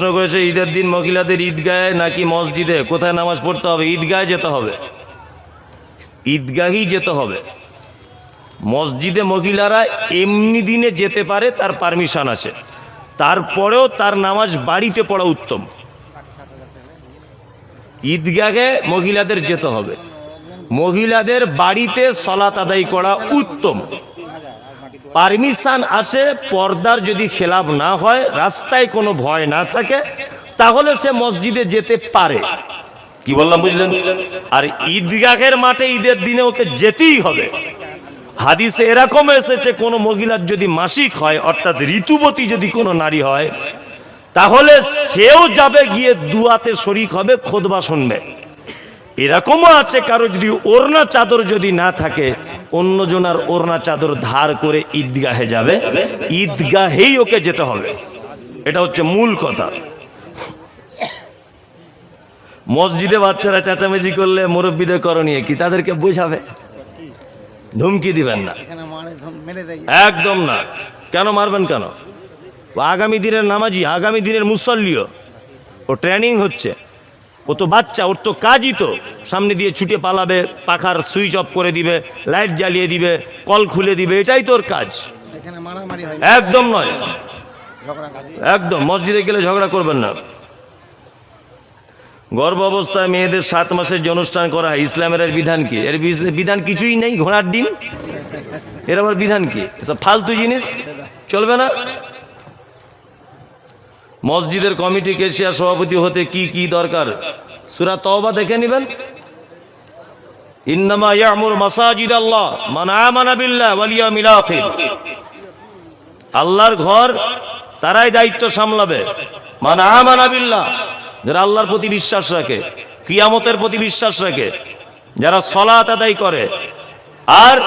প্রশ্ন করেছে ঈদের দিন মহিলাদের ঈদগাহে নাকি মসজিদে, কোথায় নামাজ পড়তে হবে? ঈদগাহে যেতে হবে, ঈদগাহেই যেতে হবে। মসজিদে মহিলারা এমনি দিনে যেতে পারে, তার পারমিশন আছে, তারপরেও তার নামাজ বাড়িতে পড়া উত্তম। ঈদগাহে মহিলাদের যেতে হবে, মহিলাদের বাড়িতে সলাত আদায় করা উত্তম। পারমিশন আছে, পর্দার যদি খেলাপ না হয়, রাস্তায় কোনো ভয় না থাকে, তাহলে সে মসজিদে যেতে পারে। কি বললাম বুঝলেন? আর ঈদগাহের মাঠে ঈদের দিনে ওকে যেতেই হবে। হাদিসে এরকম এসেছে, কোনো মহিলার যদি মাসিক হয়, অর্থাৎ ঋতুবতী যদি কোনো নারী হয়, তাহলে সেও যাবে, গিয়ে দুয়াতে শরীক হবে, খুতবা শুনবে। এরকমও আছে, কারো যদি ওড়না চাদর যদি না থাকে, অন্যজনার ওড়না চাদর ধার করে ঈদগাহে যাবে, ঈদগাহেই ওকে যেতে হবে। এটা হচ্ছে মূল কথা। মসজিদে বাচ্চারা চেঁচামেচি করলে মুরব্বীদের করণীয় কি? তাদেরকে বোঝাবে, ধমকি দিবেন না, একদম না। কেন মারবেন? কেন? আগামী দিনের নামাজি, আগামী দিনের মুসল্লিও, ও ট্রেনিং হচ্ছে, ও তো বাচ্চা, ওর তো কাজই তো সামনে দিয়ে ছুটে পালাবে, পাখার সুইচ অফ করে দিবে, লাইট জ্বালিয়ে দিবে, কল খুলে দিবে, এটাই তোর কাজ। একদম নয়, একদম। মসজিদে গেলে ঝগড়া করবেন না। গর্ভ অবস্থায় মেয়েদের 7 মাসের যে অনুষ্ঠান করা হয়, ইসলামের এর বিধান কি? এর বিধান কিছুই নেই, ঘোড়ার ডিম। এর আবার বিধান কি? এসব ফালতু জিনিস চলবে না। মসজিদের কমিটি কেশিয়া সভাপতি হতে কি কি দরকার? সূরা তওবা দেখে নেবেন। ইন্নামা ইয়ামুরু মাসাজিদ আল্লাহ মান আমানা বিল্লাহি ওয়াল ইয়াউমিল আখির। আল্লাহর ঘর তারাই দায়িত্ব সামলাবে। মান আমানা বিল্লাহ, যারা আল্লাহর প্রতি বিশ্বাস রাখে, কিয়ামতের প্রতি বিশ্বাস রাখে, যারা সালাত আদায় করে, আর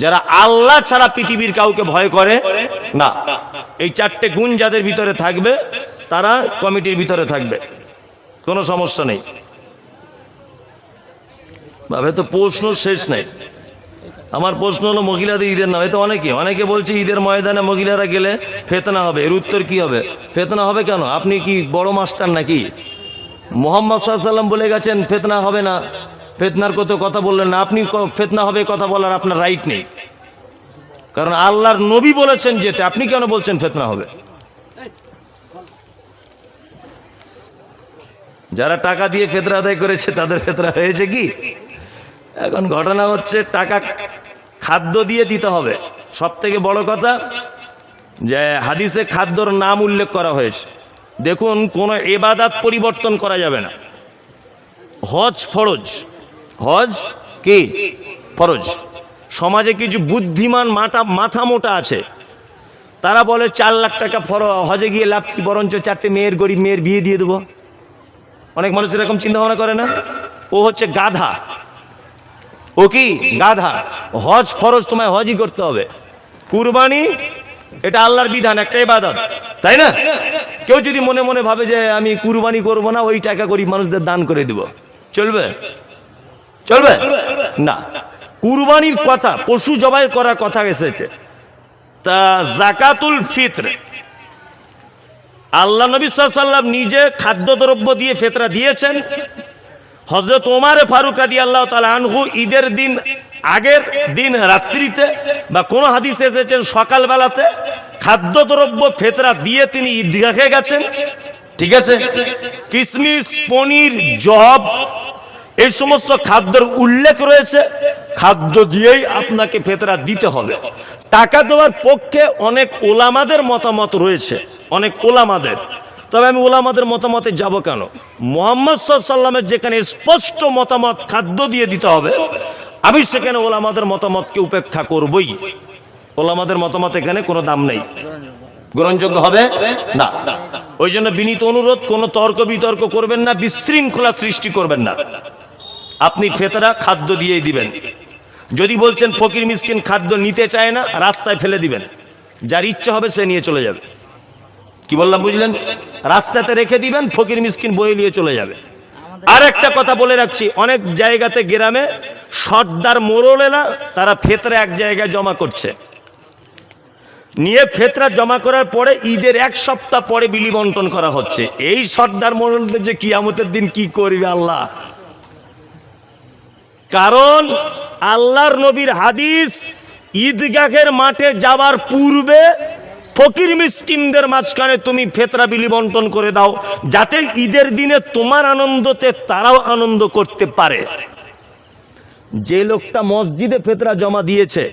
যারা আল্লাহ ছাড়া পৃথিবীর কাউকে ভয় করে না। এই 4টে গুণ যাদের ভিতরে থাকবে, তারা কমিটির ভিতরে থাকবে, কোনো সমস্যা নেই। ভাবে তো প্রশ্ন শেষ নেই। আমার প্রশ্ন হলো মহিলাদের ঈদের নাম। এ তো অনেকে বলছে ঈদের ময়দানে মহিলারা গেলে ফিতনা হবে। এর উত্তর কি হবে? ফিতনা হবে কেন? আপনি কি বড় মাস্টার নাকি? মুহাম্মদ সাল্লাল্লাহু আলাইহি ওয়াসাল্লাম বলে গেছেন ফিতনা হবে না, ফিতনার কথা বললেন না। আপনি ফিতনা হবে কথা বলার আপনার রাইট নেই, কারণ আল্লাহর নবী বলেছেন যেতে, আপনি কেন বলছেন ফিতনা হবে? যারা টাকা দিয়ে ফিতরা আদায় করেছে তাদের ফিতরা হয়েছে কি? এখন ঘটনা হচ্ছে, টাকা খাদ্য দিয়ে দিতে হবে। সব থেকে বড় কথা যে হাদিসে খাদ্যর নাম উল্লেখ করা হয়েছে। দেখুন, কোনো ইবাদত পরিবর্তন করা যাবে না। হজ ফরজ, হজ কি ফরজ। সমাজে কিছু বুদ্ধিমান মাথা মোটা আছে, তারা বলে 4 লাখ টাকা হজে গিয়ে লাভ কি, বরঞ্চ 4টে মেয়ের গরিব মেয়ের বিয়ে দিয়ে দেবো। অনেক মানুষ এরকম চিন্তা ভাবনা করে না? ও হচ্ছে গাধা, ও কি গাধা। হজ ফরজ, তোমায় হজই করতে হবে। কুরবানি এটা আল্লাহর বিধান, একটা ইবাদত, তাই না? কেউ যদি মনে মনে ভাবে যে আমি কুরবানি করব না, ওই টাকা গরিব মানুষদের দান করে দিব, চলবে? চলবে না। কুরবানির কথা, পশু জবাই করার কথা এসেছে। তা যাকাতুল ফিতর, আল্লাহ নবী সাল্লাল্লাহু আলাইহি ওয়াসাল্লাম নিজে খাদ্যদ্রব্য দিয়ে ফিতরা দিয়েছেন। হযরত ওমর ফারুক রাদিয়াল্লাহু তাআলা আনহু ঈদের দিন আগের দিন রাত্রিতে, বা কোন হাদিসে এসেছেন সকালবেলাতে, খাদ্যদ্রব্য ফিতরা দিয়ে তিনি ঈদগাহে গেছেন। ঠিক আছে? কিশমিশ, পনির, জব, এই সমস্ত খাদ্যের উল্লেখ রয়েছে। খাদ্য দিয়েই আপনাকে ফিতরা দিতে হবে। টাকা দেওয়ার পক্ষে অনেক ওলামাদের মতামত রয়েছে, অনেক ওলামাদের। তবে আমি ওলামাদের মতামতে যাব কেন? মুহাম্মদ সাল্লাল্লাহু আলাইহি ওয়াসাল্লামের যেখানে স্পষ্ট মতামত খাদ্য দিয়ে দিতে হবে, আমি সেখানে ওলামাদের মতামতকে উপেক্ষা করবই। ওলামাদের মতামত এখানে কোনো দাম নেই, গ্রহণযোগ্য হবে না। ওই জন্য বিনীত অনুরোধ, কোনো তর্ক বিতর্ক করবেন না, বিশৃঙ্খলা সৃষ্টি করবেন না। আপনি ফিতরা খাদ্য দিয়েই দিবেন। যদি বলছেন ফকির মিসকিন খাদ্য নিতে চায় না, রাস্তায় ফেলে দিবেন, যার ইচ্ছা হবে সে নিয়ে চলে যাবে। কি বললাম বুঝলেন? রাস্তাতে রেখে দিবেন, ফকির মিসকিন বয়ে নিয়ে চলে যাবে। আর একটা কথা বলে রাখছি, অনেক জায়গাতে গ্রামে সর্দার মোড়লেরা তারা ফিতরা এক জায়গায় জমা করছে। নিয়ে ফেতরা জমা করার পরে ঈদের 1 সপ্তাহ পরে বিলি বন্টন করা হচ্ছে। এই সর্দার মোড়লদের যে কিয়ামতের দিন কি করবে আল্লাহ। কারণ আল্লাহর নবীর হাদিস, ঈদগাহের মাঠে যাবার পূর্বে ফকির মিসকিনদের মাঝখানে তুমি ফেতরা বিলি বন্টন করে দাও, যাতে ঈদের দিনে তোমার আনন্দতে তারাও আনন্দ করতে পারে। যে লোকটা মসজিদে ফেতরা জমা দিয়েছে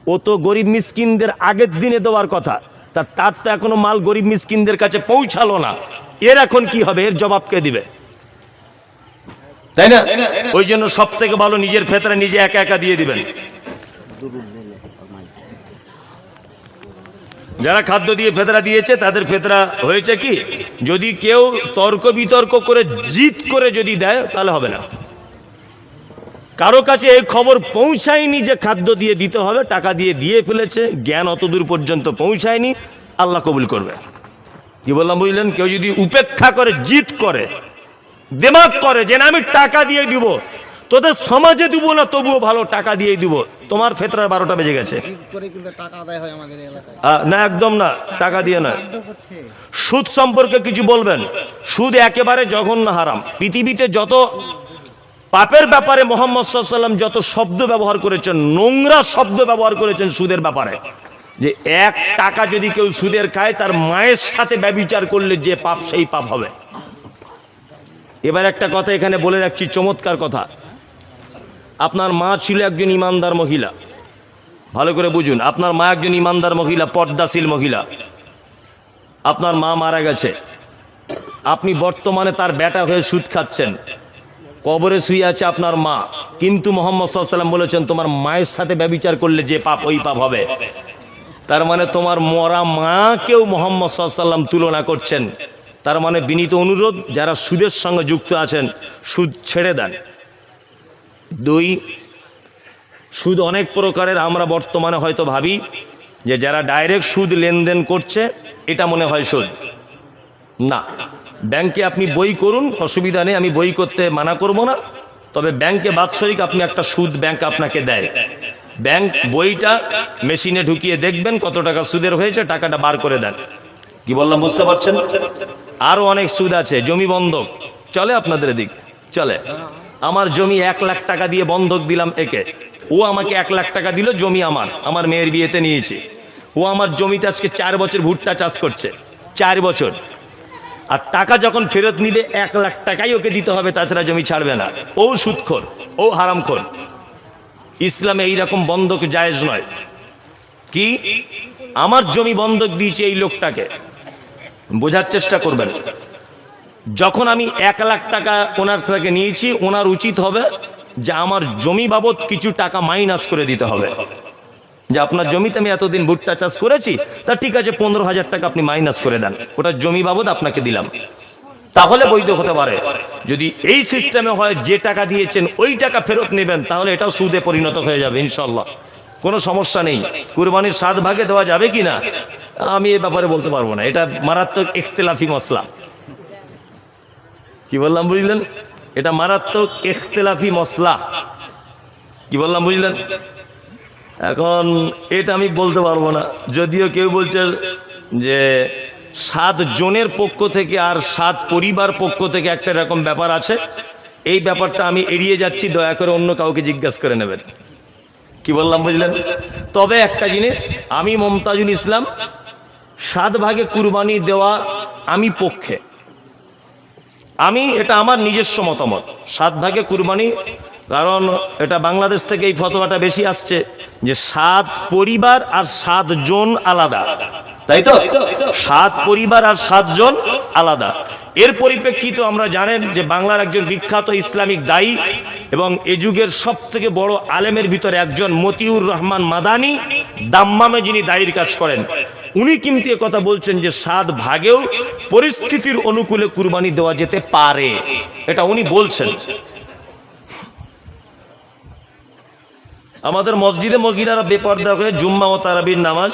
ও তো গরিব মিসকিনদের আগের দিনে দেওয়ার কথা, তার তো এখনো মাল গরিব মিসকিনদের কাছে পৌঁছালো না। এর এখন কি হবে? এর জবাব কে দিবে? তাই না? ওই জন্য সব থেকে ভালো নিজের ফেতরা নিজে একা একা দিয়ে দিবেন। যারা খাদ্য দিয়ে ফেতরা দিয়েছে তাদের ফেতরা হয়েছে কি, যদি কেউ তর্ক বিতর্ক করে জিদ করে যদি দেয় তাহলে হবে না। কারো কাছে এই খবর পৌঁছায়নি যে খাদ্য দিয়ে দিতে হবে, টাকা দিয়ে দিয়ে ফেলেছে, জ্ঞান অতদূর পর্যন্ত পৌঁছায়নি, আল্লাহ কবুল করবে। কি বললাম বুঝলেন? কেউ যদি উপেক্ষা করে জিদ করে দিমাগ করে যে না আমি টাকা দিয়ে দিব, তোদের সমাজে দিব না তবুও ভালো টাকা দিয়ে দিব, তোমার ফেতরার 12টা বেজে গেছে। না একদম না, টাকা দিয়ে না। সুদ সম্পর্কে কিছু বলবেন? সুদ একেবারে জঘন্য হারাম। পৃথিবীতে যত পাপের ব্যাপারে মুহাম্মদ সাল্লাল্লাহু আলাইহি ওয়াসাল্লাম যত শব্দ ব্যবহার করেছেন, নোংরা শব্দ ব্যবহার করেছেন সুদের ব্যাপারে, যে 1 টাকা যদি কেউ সুদের খায় তার মায়ের সাথে ব্যভিচার করলে যে পাপ সেই পাপ হবে। এবার একটা কথা এখানে বলে রাখছি, চমৎকার কথা। আপনার মা ছিল একজন ইমানদার মহিলা, ভালো করে বুঝুন। আপনার মা একজন ইমানদার মহিলা, পর্দাশীল মহিলা। আপনার মা মারা গেছে, আপনি বর্তমানে তার বেটা হয়ে সুদ খাচ্ছেন, কবরে শুয়ে আছে আপনার মা, কিন্তু মুহাম্মদ সাল্লাল্লাহু আলাইহি ওয়াসাল্লাম বলেছেন তোমার মায়ের সাথে ব্যভিচার করলে যে পাপ ওই পাপ হবে। তার মানে তোমার মরা মাকেও মুহাম্মদ সাল্লাল্লাহু আলাইহি ওয়াসাল্লাম তুলনা করছেন। তার মানে বিনীত অনুরোধ, যারা সুদের সঙ্গে যুক্ত আছেন সুদ ছেড়ে দেন। 2, সুদ অনেক প্রকারের। আমরা বর্তমানে হয়তো ভাবি যে যারা ডাইরেক্ট সুদ লেনদেন করছে এটা মনে হয় সুদ। না, ব্যাংকে আপনি বই করুন, অসুবিধা নেই, আমি বই করতে মানা করব না। তবে ব্যাংকে বাৎসরিক আপনি একটা সুদ ব্যাংক আপনাকে দেয়। ব্যাংক বইটা মেশিনে ঢুকিয়ে দেখবেন কত টাকা সুদের হয়েছে, টাকাটা বার করে দেন। কি বললাম বুঝতে পারছেন? আরো অনেক সুদ আছে। জমি বন্ধক চলে আপনাদের এদিকে? চলে। আমার জমি 1 লাখ টাকা দিয়ে বন্ধক দিলাম একে, ও আমাকে 1 লাখ টাকা দিল, জমি আমার মেয়ের বিয়েতে নিয়েছি। ও আমার জমিতে আজকে 4 বছর ভুট্টা চাষ করছে, 4 বছর। আর টাকা যখন ফেরত নিবে 1 লাখ টাকাই ওকে দিতে হবে, তাছাড়া জমি ছাড়বে না। ও সুদখোর, ও হারামখোর। ইসলামে এইরকম বন্ধক জায়েজ নয়। কি, আমার জমি বন্ধক দিয়েছি এই লোকটাকে, বোঝার চেষ্টা করবেন। যখন আমি 1 লাখ টাকা ওনার থেকে নিয়েছি, ওনার উচিত হবে যে আমার জমি বাবদ কিছু টাকা মাইনাস করে দিতে হবে। যে আপনার জমিতে আমি এতদিন ভুট্টা চাষ করেছি, তা ঠিক আছে 15,000 টাকা আপনি মাইনাস করে দেন, ওটা জমি বাবদ আপনাকে দিলাম। তাহলে বৈধ হতে পারে। যদি এই সিস্টেমে হয় যে টাকা দিয়েছেন ওই টাকা ফেরত নেবেন, তাহলে এটাও সুদে পরিণত হয়ে যাবে ইনশাল্লাহ, কোনো সমস্যা নেই। কুরবানির 7 ভাগে দেওয়া যাবে কি না আমি এ ব্যাপারে বলতে পারবো না, এটা মারাত্মক ইখতিলাফি মসলা। কি বললাম বুঝলেন? এটা মারাত্মক ইখতিলাফি মসলা। কি বললাম বুঝলেন? এখন এটা আমি বলতে পারবো না। যদিও কেউ বলছে যে 7 জনের পক্ষ থেকে আর 7 পরিবার পক্ষ থেকে একটা এরকম ব্যাপার আছে, এই ব্যাপারটা আমি এড়িয়ে যাচ্ছি, দয়া করে অন্য কাউকে জিজ্ঞাসা করে নেবেন। কি বললাম বুঝলেন? তবে একটা জিনিস, আমি মমতাজুল ইসলাম 7 ভাগে কুরবানি দেওয়া আমি পক্ষে। এটা আমার নিজস্ব মতামত, 7 ভাগে কুরবানি। কারণ এটা বাংলাদেশ থেকে এই ফতোয়াটা বেশি আসছে যে 7 পরিবার আর 7 জন আলাদা, তাই তো? 7 পরিবার আর 7 জন আলাদা। এর পরিপ্রেক্ষিতে আমরা জানেন যে বাংলার একজন বিখ্যাত ইসলামিক দায়ী এবং এ যুগের সব থেকে বড় আলেমের ভিতরে একজন মতিউর রহমান মাদানী, দাম্মামে যিনি দায়ীর কাজ করেন, উনি কিন্তু এ কথা বলছেন যে 7 ভাগেও পরিস্থিতির অনুকূলে কুরবানি দেওয়া যেতে পারে, এটা উনি বলছেন। আমাদের মসজিদে মহিলারা বেপর্দা হয়ে জুম্মা ও তারাবির নামাজ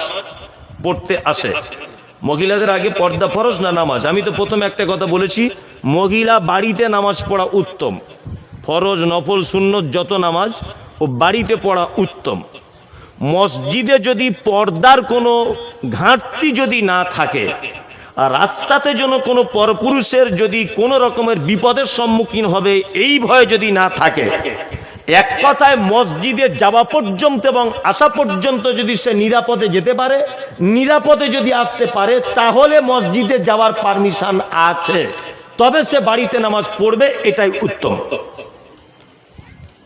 পড়তে আসে। মহিলাদের আগে পর্দা ফরজ না নামাজ? আমি তো প্রথমে একটা কথা বলেছি, মহিলা বাড়িতে নামাজ পড়া উত্তম। ফরজ, নফল, সুন্নত যত নামাজ ও বাড়িতে পড়া উত্তম। মসজিদে যদি পর্দার কোনো ঘাটতি যদি না থাকে, আর রাস্তাতে যেন কোনো পরপুরুষের যদি কোনো রকমের বিপদের সম্মুখীন হবে এই ভয় যদি না থাকে, এক কথায় মসজিদে যাওয়া পর্যন্ত এবং আসা পর্যন্ত যদি সে নিরাপদে যেতে পারে, নিরাপদে যদি আসতে পারে, তাহলে মসজিদে যাওয়ার পারমিশন আছে, তবে সে বাড়িতে নামাজ পড়বে, এটাই উত্তম।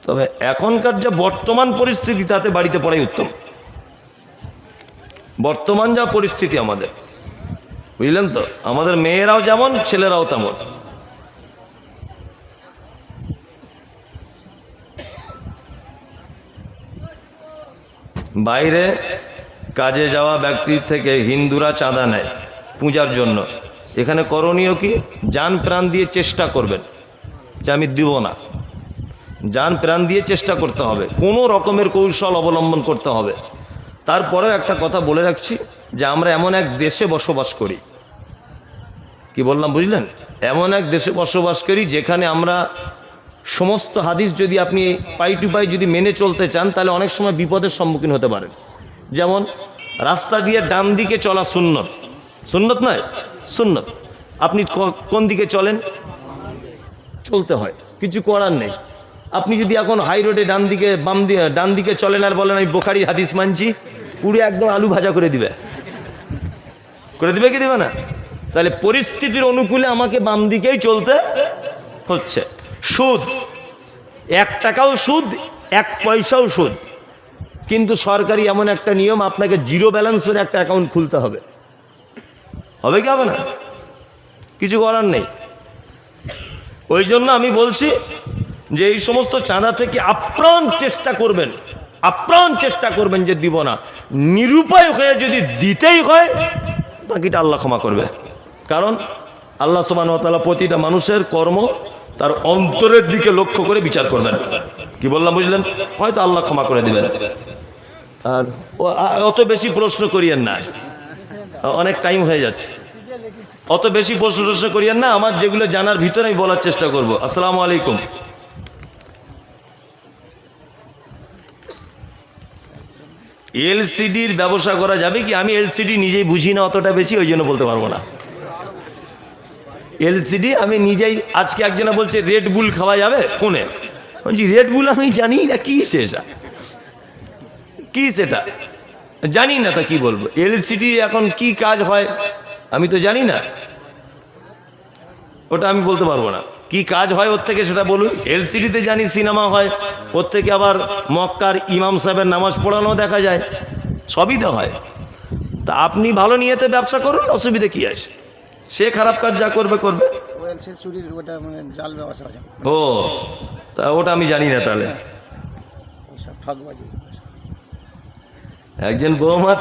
তবে এখনকার যে বর্তমান পরিস্থিতি, তাতে বাড়িতে পড়াই উত্তম। বর্তমান যা পরিস্থিতি আমাদের, বুঝলেন তো, আমাদের মেয়েরাও যেমন ছেলেরাও তেমন। বাইরে কাজে যাওয়া ব্যক্তির থেকে হিন্দুরা চাঁদা নেয় পূজার জন্য। এখানে করণীয় কি? জান প্রাণ দিয়ে চেষ্টা করবেন যে আমি দিব না, জান প্রাণ দিয়ে চেষ্টা করতে হবে, কোনো রকমের কৌশল অবলম্বন করতে হবে। তারপরেও একটা কথা বলে রাখছি যে আমরা এমন এক দেশে বসবাস করি, কি বললাম বুঝলেন, এমন এক দেশে বসবাস করি যেখানে আমরা সমস্ত হাদিস যদি আপনি পাই টু পাই যদি মেনে চলতে চান, তাহলে অনেক সময় বিপদের সম্মুখীন হতে পারেন। যেমন রাস্তা দিয়ে ডান দিকে চলা সুন্নত, সুন্নত নয় সুন্নত, আপনি কোন দিকে চলেন? চলতে হয়, কিছু করার নেই। আপনি যদি এখন হাই রোডে ডান দিকে চলেন আর বলেন আমি বোখারি হাদিস মানছি, পুরো একদম আলু ভাজা করে দিবে কি দিবে না? তাহলে পরিস্থিতির অনুকূলে আমাকে বাম দিকেই চলতে হচ্ছে। সুদ, 1 টাকাও সুদ, 1 পয়সাও সুদ, কিন্তু সরকারি এমন একটা নিয়ম, আপনাকে জিরো ব্যালেন্সের একটা অ্যাকাউন্ট খুলতে হবে। হবে কি হবে না? কিছু করার নেই। ওই জন্য আমি বলছি যে এই সমস্ত চাঁদা থেকে আপ্রাণ চেষ্টা করবেন যে দিব না। নিরুপায় হয়ে যদি দিতেই হয়, বাকিটা আল্লাহ ক্ষমা করবে। কারণ আল্লাহ সুবহানাহু ওয়া তাআলা প্রতিটা মানুষের কর্ম তার অন্তরের দিকে লক্ষ্য করে বিচার করবেন। কি বললাম বুঝলেন? হয়তো আল্লাহ ক্ষমা করে দিবেন। আর অত বেশি প্রশ্ন করিয়েন না, অনেক টাইম হয়ে যাচ্ছে। অত বেশি প্রশ্ন করিয়েন না, আমার যেগুলো জানার ভিতরে আমি বলার চেষ্টা করব। আসসালামু আলাইকুম। এলসিডির ব্যবসা করা যাবে কি? আমি এলসিডি নিজেই বুঝি না অতটা বেশি, ওই জন্য বলতে পারবো না। এলসিডি আমি নিজেই, আজকে একজনে বলছে রেড বুল খাওয়া যাবে ফোনে, বলছি রেড বুল আমি জানি না কি সেটা, কি সেটা জানি না, তা কি বলবো? এলসিডি এখন কি কাজ হয় আমি তো জানি না, ওটা আমি বলতে পারবো না কি কাজ হয় ওর থেকে, সেটা বলুন। এলসিডিতে জানি সিনেমা হয়, ওর থেকে আবার মক্কার ইমাম সাহেবের নামাজ পড়ানো দেখা যায়, সবই তো হয়। তা আপনি ভালো নিয়েতে ব্যবসা করুন, অসুবিধা কি আছে? সে খারাপ কাজ যা করবে করবে। ও তা ওটা আমি জানি না। তাহলে একজন বৌমা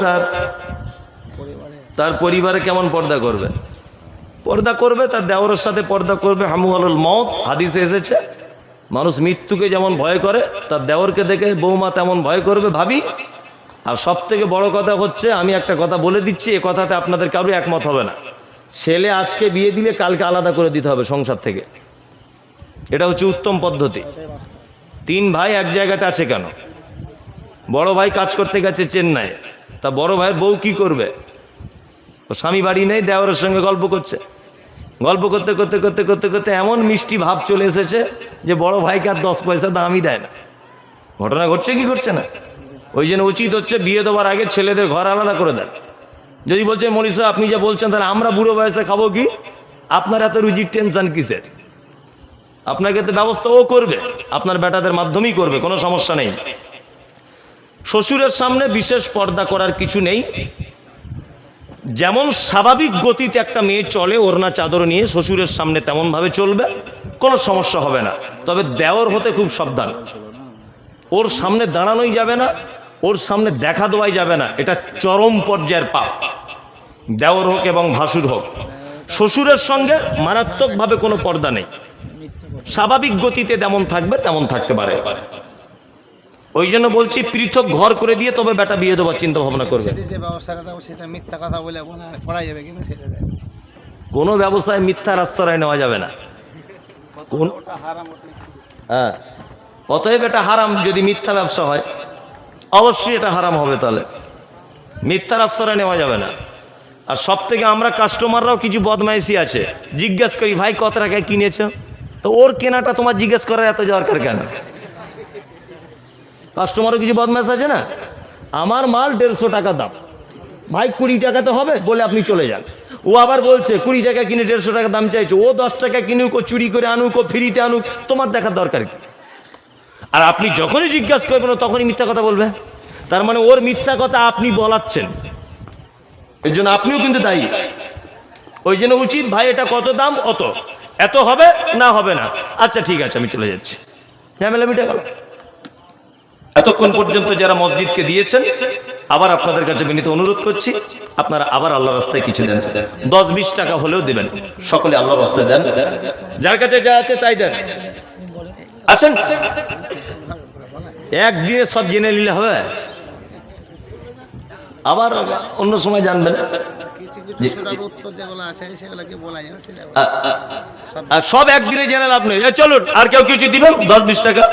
তার পরিবারে কেমন পর্দা করবে? তার দেওরের সাথে পর্দা করবে। হামুয়ালুল মউত হাদিসে এসেছে, মানুষ মৃত্যুকে যেমন ভয় করে, তার দেওরকে দেখে বৌমা তেমন ভয় করবে ভাবি। আর সব থেকে বড় কথা হচ্ছে, আমি একটা কথা বলে দিচ্ছি, এ কথাতে আপনাদের কারো একমত হবে না, ছেলে আজকে বিয়ে দিলে কালকে আলাদা করে দিতে হবে সংসার থেকে। এটা হচ্ছে উত্তম পদ্ধতি। 3 ভাই এক জায়গাতে আছে কেন? বড় ভাই কাজ করতে গেছে চেন্নাই, তা বড় ভাইয়ের বউ কি করবে? ও স্বামী বাড়ি নেই, দেওরের সঙ্গে গল্প করছে। গল্প করতে করতে করতে করতে করতে এমন মিষ্টি ভাব চলে এসেছে যে বড় ভাইকে আর 10 পয়সা দামই দেয় না। ঘটনা ঘটছে কি ঘটছে না? ওই জন্য উচিত হচ্ছে বিয়ে দেওয়ার আগে ছেলেদের ঘর আলাদা করে দেন। যদি বলছে মনীষা আপনি যে বলছেন, তাহলে আমরা বুড়ো বয়সে খাবো কি? আপনার এত রুজির টেনশন কিসের? আপনাকে তো ব্যবস্থা ও করবে, আপনার বেটাদের মাধ্যমেই করবে, কোনো সমস্যা নেই। শ্বশুরের সামনে বিশেষ পর্দা করার কিছু নেই। যেমন স্বাভাবিক গতিতে একটা মেয়ে চলে ওড়না চাদর নিয়ে শ্বশুরের সামনে, তেমনভাবে চলবে, কোনো সমস্যা হবে না। তবে দেওর হতে খুব সাবধান, ওর সামনে দাঁড়ানোই যাবে না, ওর সামনে দেখা দেওয়াই যাবে না, এটা চরম পর্যায়ের পাপ। দেওর হোক এবং ভাসুর হোক, শ্বশুরের সঙ্গে মারাত্মকভাবে কোনো পর্দা নেই। স্বাভাবিক গতিতে যেমন থাকবে তেমন থাকতে পারে। ওই জন্য বলছি পৃথক ঘর করে দিয়ে তবে বেটা বিয়ে দেওয়ার চিন্তা ভাবনা করবে। কোনো ব্যবসায় মিথ্যার আশ্রয় নেওয়া যাবে না। হ্যাঁ, অতএব এটা হারাম যদি মিথ্যা ব্যবসা হয়। অবশ্যই এটা হারাম হবে। তাহলে মিথ্যার আশ্রয় নেওয়া যাবে না। আর সব থেকে আমরা কাস্টমাররাও কিছু বদমাইশি আছে, জিজ্ঞেস করি ভাই কত টাকায় কিনেছ, তো ওর কেনাটা তোমার জিজ্ঞেস করার এত দরকার কেন? কাস্টমারও কিছু বদমাইশ আছে না, আমার মাল 150 টাকা দাম, ভাই 20 টাকাতে হবে বলে আপনি চলে যান। ও আবার বলছে 20 টাকা কিনে 150 টাকা দাম চাইছে, ও 10 টাকা কিনুক, ও চুরি করে আনুক, ও ফ্রিতে আনুক, তোমার দেখার দরকার কি? আর আপনি যখনই জিজ্ঞাসা করবেন তখনই মিথ্যা কথা বলবে, তার মানে ওর মিথ্যা কথা আপনি বলাচ্ছেন, এর জন্য আপনিও কিন্তু দায়ী। ওই জন্য উচিত ভাই এটা কত দাম, অত, এত হবে না হবে না, আচ্ছা ঠিক আছে আমি চলে যাচ্ছি, ঝামেলা মিটে গেল। এতক্ষণ পর্যন্ত যারা মসজিদকে দিয়েছেন, আবার আপনাদের কাছে বিনীত অনুরোধ করছি, আপনারা আবার আল্লাহর রাস্তায় কিছু দেন, 10-20 টাকা হলেও দেবেন, সকলে আল্লাহর রাস্তায় দেন, যার কাছে যা আছে তাই দেন। আছেন একদিনে সব জেনে নিলে হবে, আবার অন্য সময় জানবেন। সব একদিনে জেনে লাভ নেই। চলুন আর কেউ কিছু দিবেন 10-20 টাকা।